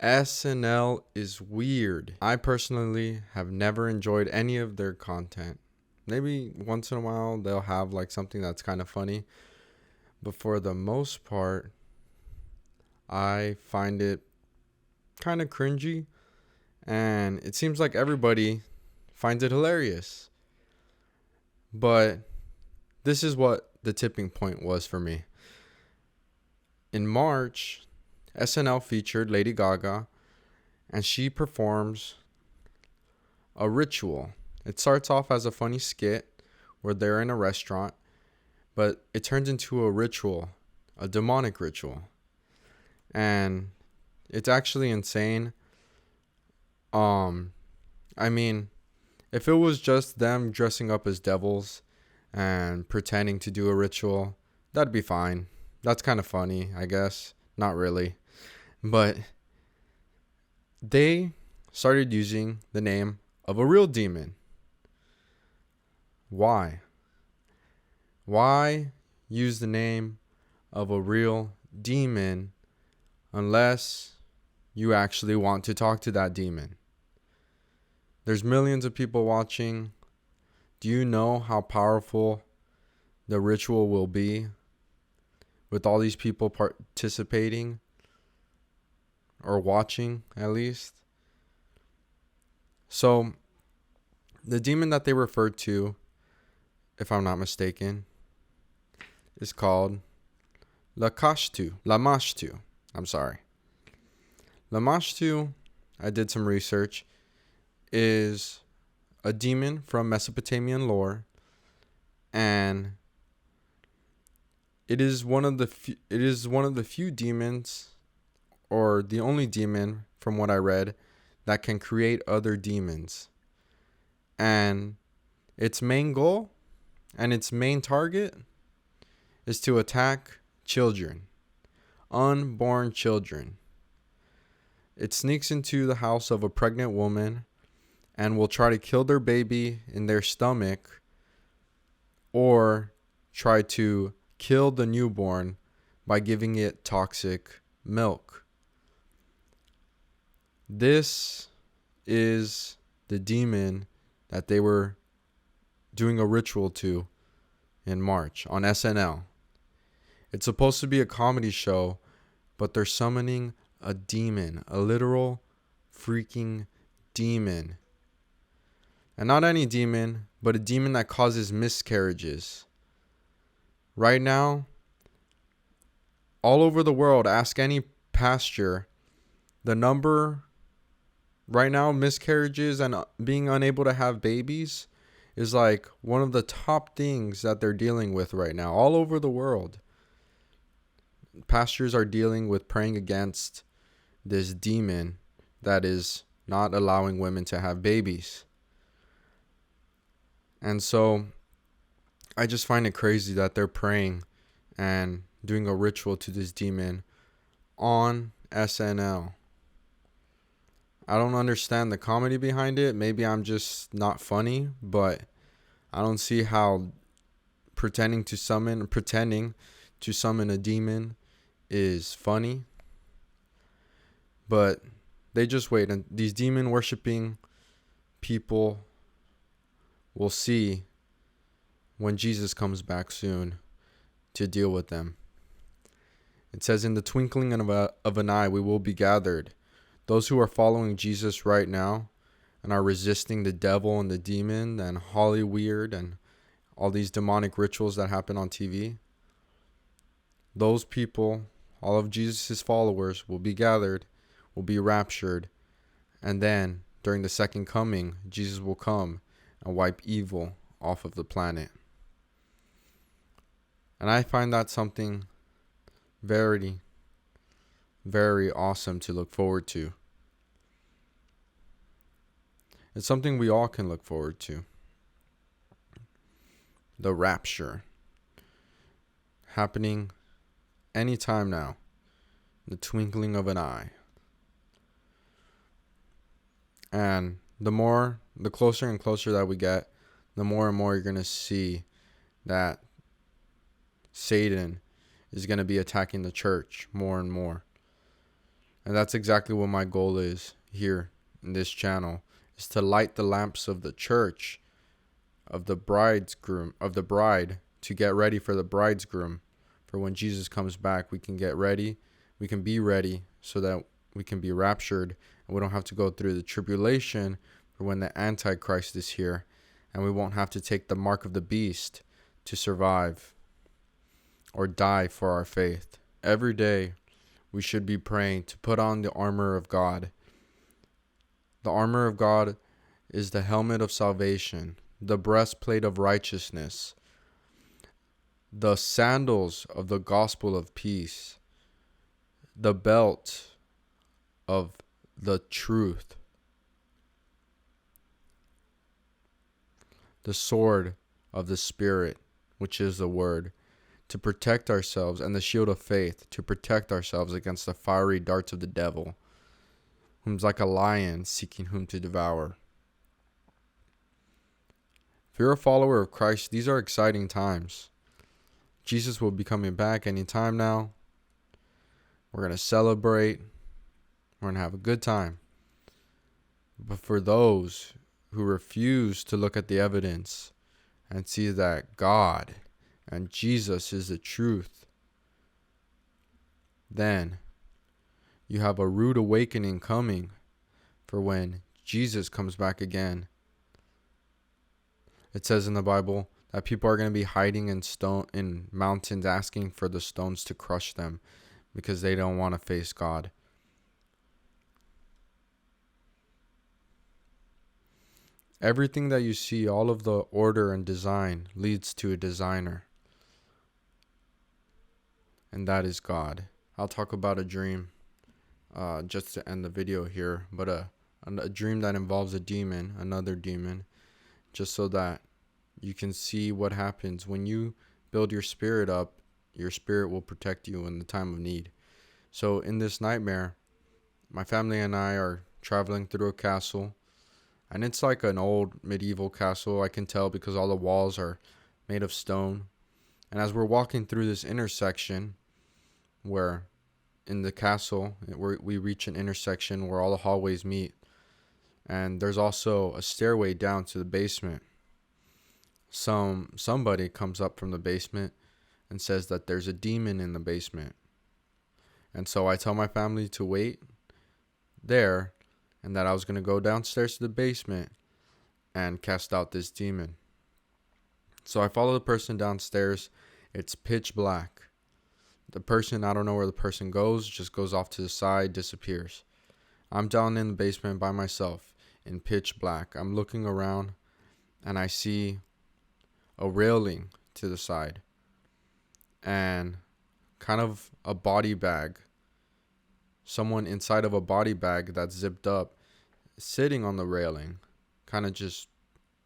SNL is weird. I personally have never enjoyed any of their content. Maybe once in a while they'll have like something that's kind of funny, but for the most part, I find it kind of cringy, and it seems like everybody finds it hilarious. But this is what the tipping point was for me. In March, SNL featured Lady Gaga, and she performs a ritual. It starts off as a funny skit where they're in a restaurant, but it turns into a ritual, a demonic ritual. And it's actually insane. I mean, if it was just them dressing up as devils and pretending to do a ritual, that'd be fine. That's kind of funny, I guess. Not really. But they started using the name of a real demon. Why? Why use the name of a real demon unless you actually want to talk to that demon? There's millions of people watching. Do you know how powerful the ritual will be with all these people participating or watching at least? So the demon that they referred to, if I'm not mistaken, is called Lamashtu. I'm sorry. Lamashtu, I did some research, is a demon from Mesopotamian lore, and it is one of the few demons, or the only demon from what I read, that can create other demons. And its main goal and its main target is to attack children, unborn children. It sneaks into the house of a pregnant woman and will try to kill their baby in their stomach, or try to kill the newborn by giving it toxic milk. This is the demon that they were doing a ritual to in March on SNL. It's supposed to be a comedy show, but they're summoning a demon, a literal freaking demon. And not any demon, but a demon that causes miscarriages. Right now, all over the world, ask any pasture, the number right now, miscarriages and being unable to have babies, is like one of the top things that they're dealing with right now, all over the world. Pastors are dealing with praying against this demon that is not allowing women to have babies. And so I just find it crazy that they're praying and doing a ritual to this demon on SNL. I don't understand the comedy behind it. Maybe I'm just not funny, but I don't see how pretending to summon a demon is funny. But they just wait, and these demon worshiping people will see when Jesus comes back soon to deal with them. It says, in the twinkling of an eye we will be gathered. Those who are following Jesus right now and are resisting the devil and the demon and Hollyweird and all these demonic rituals that happen on TV, those people, all of Jesus' followers, will be gathered, will be raptured, and then during the second coming, Jesus will come and wipe evil off of the planet. And I find that something very, very awesome to look forward to. It's something we all can look forward to. The rapture. Happening anytime now. The twinkling of an eye. And the closer and closer that we get, the more and more you're going to see that Satan is going to be attacking the church more and more. And that's exactly what my goal is here in this channel, is to light the lamps of the church, of the bride, to get ready for the bridegroom. For when Jesus comes back, we can get ready. We can be ready so that we can be raptured, and we don't have to go through the tribulation for when the Antichrist is here, and we won't have to take the mark of the beast to survive or die for our faith. Every day we should be praying to put on the armor of God. The armor of God is the helmet of salvation, the breastplate of righteousness, the sandals of the gospel of peace, the belt of the truth, the sword of the Spirit, which is the word, to protect ourselves, and the shield of faith, to protect ourselves against the fiery darts of the devil, whom's like a lion seeking whom to devour. If you're a follower of Christ, these are exciting times. Jesus will be coming back anytime now. We're going to celebrate. We're going to have a good time. But for those who refuse to look at the evidence and see that God and Jesus is the truth, then you have a rude awakening coming for when Jesus comes back again. It says in the Bible that people are going to be hiding in mountains, asking for the stones to crush them because they don't want to face God. Everything that you see, all of the order and design, leads to a designer. And that is God. I'll talk about a dream just to end the video here. But a dream that involves a demon, another demon, just so that you can see what happens when you build your spirit up. Your spirit will protect you in the time of need. So in this nightmare, my family and I are traveling through a castle. And it's like an old medieval castle, I can tell, because all the walls are made of stone. And as we're walking through this intersection, where in the castle, we reach an intersection where all the hallways meet. And there's also a stairway down to the basement. Somebody comes up from the basement and says that there's a demon in the basement. And so I tell my family to wait there, and that I was going to go downstairs to the basement and cast out this demon. So I follow the person downstairs. It's pitch black. The person, I don't know where the person goes, just goes off to the side, disappears. I'm down in the basement by myself in pitch black. I'm looking around and I see a railing to the side and kind of a body bag. Someone inside of a body bag that's zipped up, sitting on the railing, kind of just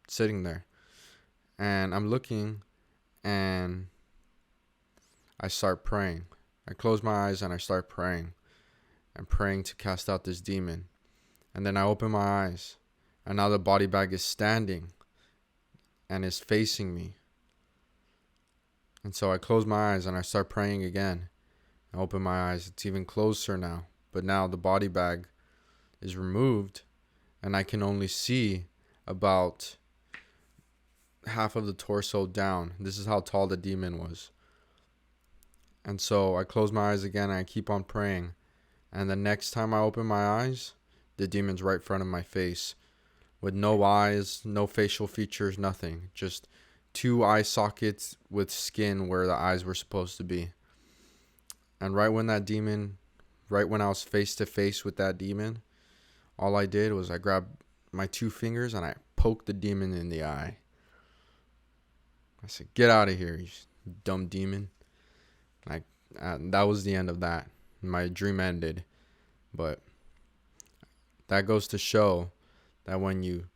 sitting there. And I'm looking and I start praying. I close my eyes and I start praying. I'm praying to cast out this demon. And then I open my eyes and now the body bag is standing and is facing me. And so I close my eyes and I start praying again. I open my eyes. It's even closer now. But now the body bag is removed and I can only see about half of the torso down. This is how tall the demon was. And so I close my eyes again and I keep on praying. And the next time I open my eyes, the demon's right in front of my face with no eyes, no facial features, nothing. Just 2 eye sockets with skin where the eyes were supposed to be. And right when I was face to face with that demon, all I did was I grabbed my 2 fingers and I poked the demon in the eye. I said, "Get out of here, you dumb demon." That was the end of that. My dream ended. But that goes to show that when you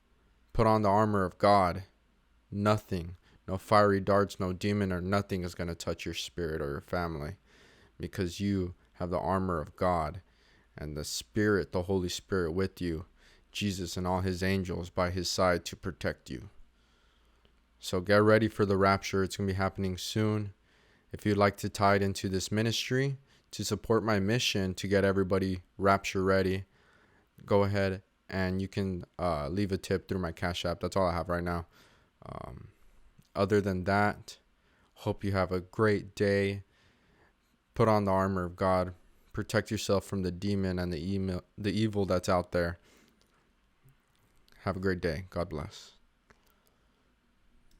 put on the armor of God, nothing, no fiery darts, no demon or nothing is going to touch your spirit or your family, because you have the armor of God and the Spirit, the Holy Spirit with you, Jesus and all his angels by his side to protect you. So get ready for the rapture. It's going to be happening soon. If you'd like to tie it into this ministry, to support my mission to get everybody rapture ready, go ahead and you can leave a tip through my Cash App. That's all I have right now. Other than that, hope you have a great day. Put on the armor of God. Protect yourself from the demon and the evil that's out there. Have a great day. God bless.